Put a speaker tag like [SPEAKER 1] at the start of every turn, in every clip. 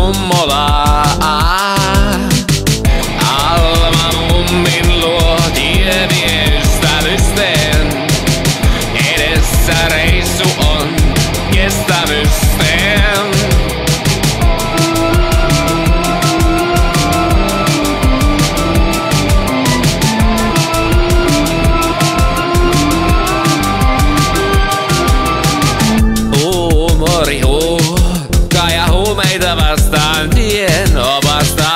[SPEAKER 1] mummolaa. Alma mummin luo tievie ystävysteen. Edessä reissu on kestävysteen. Huumori huuhkaa ja huumeita vastaan tien opasta.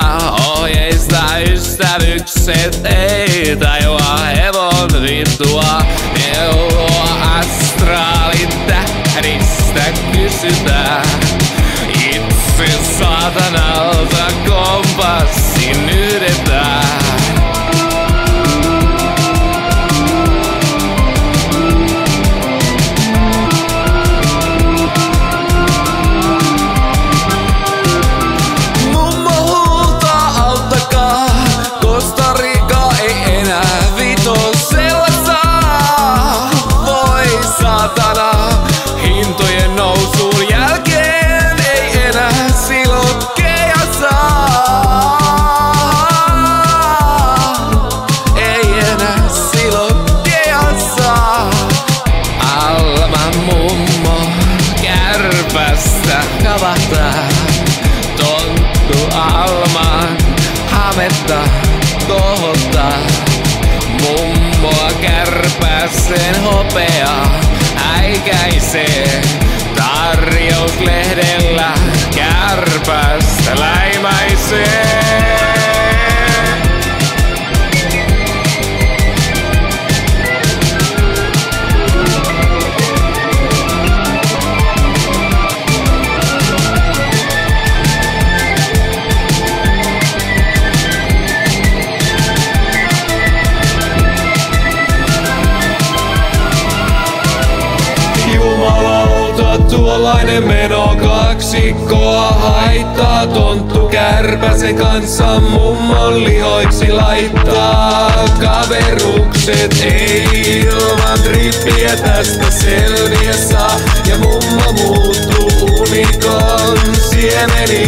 [SPEAKER 1] Ohjeista ystävykset ei tajua hevon vittua. Neuvoa astraalin tähdistä kysytään. Itse saatanalta kompassin nyhdetään. Hintojen nousun jälkeen ei enää silokkeja saa. Ei enää silokkeja saa. Alma mummo kärpästä kavahtaa. Tonttu Alman hametta kohottaa. Mummoa kärpäsen hopea häikäisee. Tarjouslehdellä kärpästä läimäisee. Tuollainen meno kaksikkoa haittaa. Tonttu kärpäsen kanssa mummon lihoiksi laittaa. Kaverukset ei ilman trippiä tästä selviä saa. Ja mummo muuttuu unikon siemeni